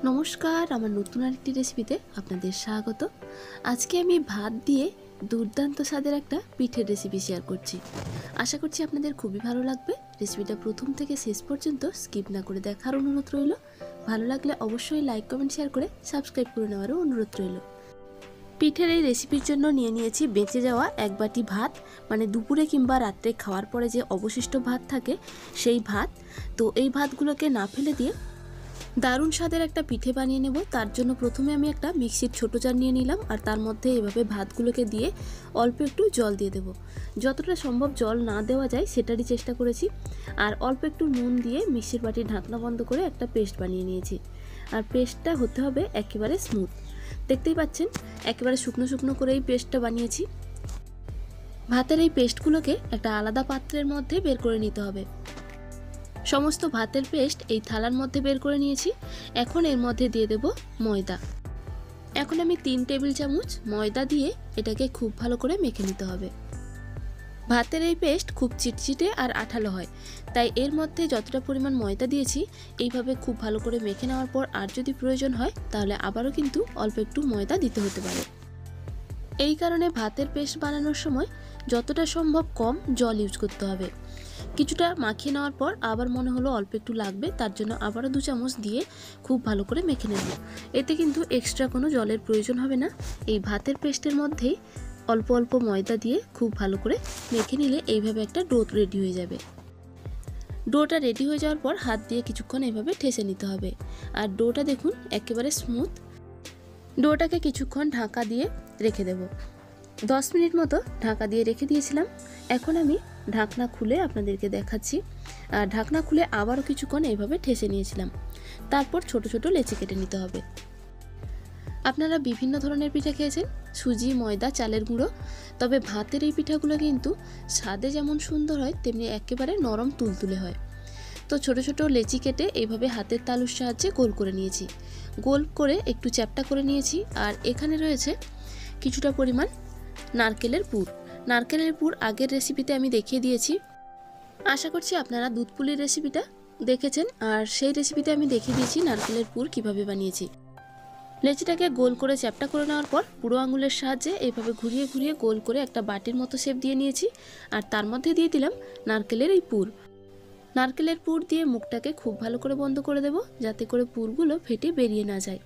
নমস্কার, আমার নতুন আরেকটি রেসিপিতে আপনাদের স্বাগত। আজকে আমি ভাত দিয়ে দুর্দান্ত স্বাদের একটা পিঠের রেসিপি শেয়ার করছি। আশা করছি আপনাদের খুবই ভালো লাগবে। রেসিপিটা প্রথম থেকে শেষ পর্যন্ত স্কিপ না করে দেখার অনুরোধ রইল। ভালো লাগলে অবশ্যই লাইক কমেন্ট শেয়ার করে সাবস্ক্রাইব করে নেওয়ারও অনুরোধ রইল। পিঠের এই রেসিপির জন্য নিয়ে নিয়েছি বেঁচে যাওয়া এক বাটি ভাত, মানে দুপুরে কিংবা রাত্রে খাওয়ার পরে যে অবশিষ্ট ভাত থাকে সেই ভাত। তো এই ভাতগুলোকে না ফেলে দিয়ে দারুণ স্বাদের একটা পিঠে বানিয়ে নেব। তার জন্য প্রথমে আমি একটা মিক্সির ছোটো জার নিয়ে নিলাম, আর তার মধ্যে এভাবে ভাতগুলোকে দিয়ে অল্প একটু জল দিয়ে দেব। যতটা সম্ভব জল না দেওয়া যায় সেটারই চেষ্টা করেছি। আর অল্প একটু নুন দিয়ে মিক্সির বাটির ঢাকনা বন্ধ করে একটা পেস্ট বানিয়ে নিয়েছি। আর পেস্টটা হতে হবে একেবারে স্মুথ। দেখতেই পাচ্ছেন একেবারে শুকনো শুকনো করে এই পেস্টটা বানিয়েছি। ভাতের এই পেস্টগুলোকে একটা আলাদা পাত্রের মধ্যে বের করে নিতে হবে। সমস্ত ভাতের পেস্ট এই থালার মধ্যে বের করে নিয়েছি। এখন এর মধ্যে দিয়ে দেব ময়দা। এখন আমি 3 টেবিল চামচ ময়দা দিয়ে এটাকে খুব ভালো করে মেখে নিতে হবে। ভাতের এই পেস্ট খুব চিটচিটে আর আঠালো হয়, তাই এর মধ্যে যতটা পরিমাণ ময়দা দিয়েছি এইভাবে খুব ভালো করে মেখে নেওয়ার পর আর যদি প্রয়োজন হয় তাহলে আবারও কিন্তু অল্প একটু ময়দা দিতে হতে পারে। এই কারণে ভাতের পেস্ট বানানোর সময় যতটা সম্ভব কম জল ইউজ করতে হবে। কিছুটা মাখিয়ে নেওয়ার পর আবার মনে হলো অল্প একটু লাগবে, তার জন্য আবারও 2 চামচ দিয়ে খুব ভালো করে মেখে নেব। এতে কিন্তু এক্সট্রা কোনো জলের প্রয়োজন হবে না। এই ভাতের পেস্টের মধ্যেই অল্প অল্প ময়দা দিয়ে খুব ভালো করে মেখে নিলে এইভাবে একটা ডো রেডি হয়ে যাবে। ডোটা রেডি হয়ে যাওয়ার পর হাত দিয়ে কিছুক্ষণ এইভাবে ঠেসে নিতে হবে। আর ডোটা দেখুন একেবারে স্মুথ। ডোটাকে কিছুক্ষণ ঢাকা দিয়ে রেখে দেব। 10 মিনিট মতো ঢাকা দিয়ে রেখে দিয়েছিলাম। এখন আমি ঢাকনা খুলে আপনাদেরকে দেখাচ্ছি। আর ঢাকনা খুলে আবারও কিছুক্ষণ এইভাবে ঠেসে নিয়েছিলাম। তারপর ছোট ছোট লেচি কেটে নিতে হবে। আপনারা বিভিন্ন ধরনের পিঠা খেয়েছেন, সুজি, ময়দা, চালের গুঁড়ো, তবে ভাতের এই পিঠাগুলো কিন্তু স্বাদে যেমন সুন্দর হয় তেমনি একেবারে নরম তুলতুলে হয়। তো ছোট ছোট লেচি কেটে এইভাবে হাতের তালুর সাহায্যে গোল করে নিয়েছি। গোল করে একটু চ্যাপ্টা করে নিয়েছি। আর এখানে রয়েছে কিছুটা পরিমাণ নারকেলের পুর। নারকেলের পুর আগের রেসিপিতে আমি দেখিয়ে দিয়েছি। আশা করছি আপনারা দুধ পুলির রেসিপিটা দেখেছেন, আর সেই রেসিপিতে আমি দেখিয়ে দিয়েছি নারকেলের পুর কিভাবে বানিয়েছি। লেচিটাকে গোল করে চ্যাপ্টা করে নেওয়ার পর পুরো আঙুলের সাহায্যে এইভাবে ঘুরিয়ে ঘুরিয়ে গোল করে একটা বাটির মতো শেপ দিয়ে নিয়েছি। আর তার মধ্যে দিয়ে দিলাম নারকেলের এই পুর। নারকেলের পুর দিয়ে মুখটাকে খুব ভালো করে বন্ধ করে দেব, যাতে করে পুরগুলো ফেটে বেরিয়ে না যায়।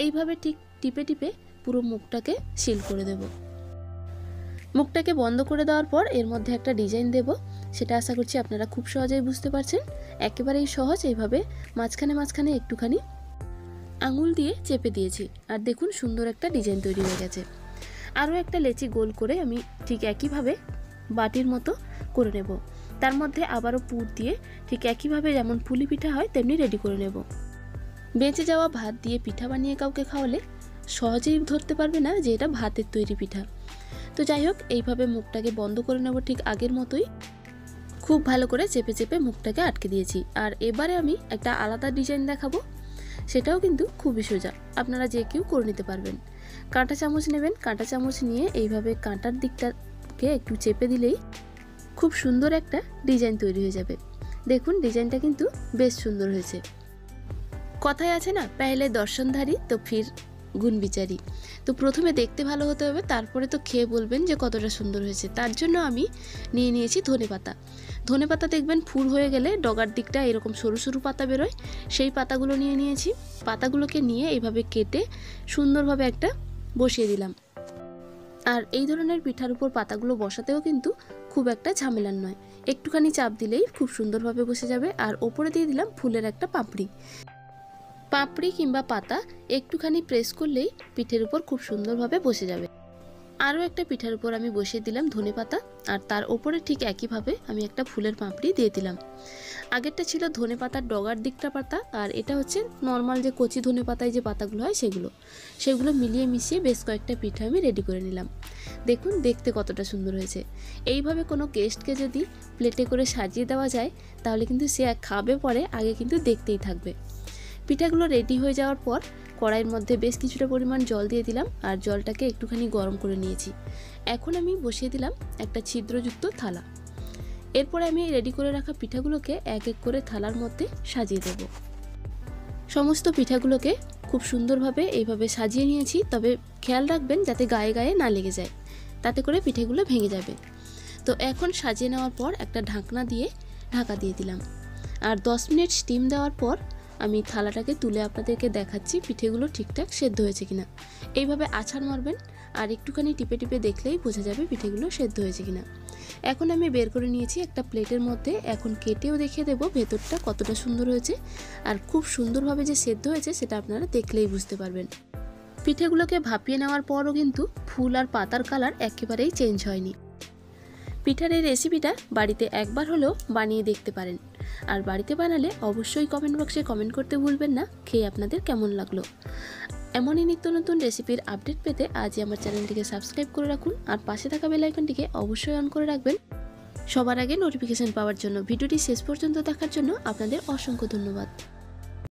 এইভাবে ঠিক টিপে টিপে পুরো মুখটাকে সিল করে দেব। মুখটাকে বন্ধ করে দেওয়ার পর এর মধ্যে একটা ডিজাইন দেব, সেটা আশা করছি আপনারা খুব সহজেই বুঝতে পারছেন। একেবারেই সহজ। এইভাবে মাঝখানে মাঝখানে একটুখানি আঙুল দিয়ে চেপে দিয়েছি, আর দেখুন সুন্দর একটা ডিজাইন তৈরি হয়ে গেছে। আরও একটা লেচি গোল করে আমি ঠিক একইভাবে বাটির মতো করে নেব। তার মধ্যে আবারও পুর দিয়ে ঠিক একইভাবে যেমন পুলি পিঠা হয় তেমনি রেডি করে নেব। বেঁচে যাওয়া ভাত দিয়ে পিঠা বানিয়ে কাউকে খাওয়ালে সহজেই ধরতে পারবে না যে এটা ভাতের তৈরি পিঠা। তো যাই হোক, এইভাবে মুখটাকে বন্ধ করে নেব ঠিক আগের মতোই। খুব ভালো করে চেপে চেপে মুখটাকে আটকে দিয়েছি। আর এবারে আমি একটা আলাদা ডিজাইন দেখাবো, সেটাও কিন্তু খুবই সোজা, আপনারা যে কেউ করে নিতে পারবেন। কাঁটা চামচ নেবেন, কাঁটা চামচ নিয়ে এইভাবে কাঁটার দিকটাকে একটু চেপে দিলেই খুব সুন্দর একটা ডিজাইন তৈরি হয়ে যাবে। দেখুন ডিজাইনটা কিন্তু বেশ সুন্দর হয়েছে। কথায় আছে না, পেহলে দর্শনধারী তো ফির গুণ বিচারি। তো প্রথমে দেখতে ভালো হতে হবে, তারপরে তো খেয়ে বলবেন যে কতটা সুন্দর হয়েছে। তার জন্য আমি নিয়ে নিয়েছি ধনেপাতা। ধনেপাতা দেখবেন ফুল হয়ে গেলে ডগার দিকটা এরকম সরু সরু পাতা বেরোয়, সেই পাতাগুলো নিয়ে নিয়েছি। পাতাগুলোকে নিয়ে এইভাবে কেটে সুন্দরভাবে একটা বসিয়ে দিলাম। আর এই ধরনের পিঠার উপর পাতাগুলো বসাতেও কিন্তু খুব একটা ঝামেলার নয়, একটুখানি চাপ দিলেই খুব সুন্দরভাবে বসে যাবে। আর ওপরে দিয়ে দিলাম ফুলের একটা পাপড়ি। পাপড়ি কিংবা পাতা একটুখানি প্রেস করলেই পিঠের উপর খুব সুন্দরভাবে বসে যাবে। আরও একটা পিঠার উপর আমি বসিয়ে দিলাম ধনেপাতা, আর তার ওপরে ঠিক একইভাবে আমি একটা ফুলের পাপড়ি দিয়ে দিলাম। আগেরটা ছিল ধনেপাতার ডগার দিকটা পাতা, আর এটা হচ্ছে নর্মাল যে কচি ধনেপাতায় যে পাতাগুলো হয় সেগুলো মিলিয়ে মিশিয়ে বেশ কয়েকটা পিঠা আমি রেডি করে নিলাম। দেখুন দেখতে কতটা সুন্দর হয়েছে। এইভাবে কোনো গেস্টকে যদি প্লেটে করে সাজিয়ে দেওয়া যায় তাহলে কিন্তু সে খাবে পরে আগে কিন্তু দেখতেই থাকবে। পিঠাগুলো রেডি হয়ে যাওয়ার পর কড়াইয়ের মধ্যে বেশ কিছুটা পরিমাণ জল দিয়ে দিলাম, আর জলটাকে একটুখানি গরম করে নিয়েছি। এখন আমি বসিয়ে দিলাম একটা ছিদ্রযুক্ত থালা। এরপরে আমি রেডি করে রাখা পিঠাগুলোকে এক এক করে থালার মধ্যে সাজিয়ে দেব। সমস্ত পিঠাগুলোকে খুব সুন্দরভাবে এইভাবে সাজিয়ে নিয়েছি, তবে খেয়াল রাখবেন যাতে গায়ে গায়ে না লেগে যায়, তাতে করে পিঠেগুলো ভেঙে যাবে। তো এখন সাজিয়ে নেওয়ার পর একটা ঢাকনা দিয়ে ঢাকা দিয়ে দিলাম। আর 10 মিনিট স্টিম দেওয়ার পর আমি থালাটাকে তুলে আপনাদেরকে দেখাচ্ছি পিঠেগুলো ঠিকঠাক সেদ্ধ হয়েছে কিনা। এইভাবে আছাড় মারবেন আর একটুখানি টিপে টিপে দেখলেই বোঝা যাবে পিঠেগুলো সেদ্ধ হয়েছে কিনা। এখন আমি বের করে নিয়েছি একটা প্লেটের মধ্যে। এখন কেটেও দেখিয়ে দেবো ভেতরটা কতটা সুন্দর হয়েছে, আর খুব সুন্দরভাবে যে সেদ্ধ হয়েছে সেটা আপনারা দেখলেই বুঝতে পারবেন। পিঠেগুলোকে ভাপিয়ে নেওয়ার পরও কিন্তু ফুল আর পাতার কালার একেবারেই চেঞ্জ হয়নি। পিঠার এই রেসিপিটা বাড়িতে একবার হলেও বানিয়ে দেখতে পারেন, আর বাড়িতে বানালে অবশ্যই কমেন্ট বক্সে কমেন্ট করতে ভুলবেন না খেয়ে আপনাদের কেমন লাগলো। এমনই নিত্য নতুন রেসিপির আপডেট পেতে আজই আমার চ্যানেলটিকে সাবস্ক্রাইব করে রাখুন, আর পাশে থাকা বেল আইকনটিকে অবশ্যই অন করে রাখবেন সবার আগে নোটিফিকেশন পাওয়ার জন্য। ভিডিওটি শেষ পর্যন্ত দেখার জন্য আপনাদের অসংখ্য ধন্যবাদ।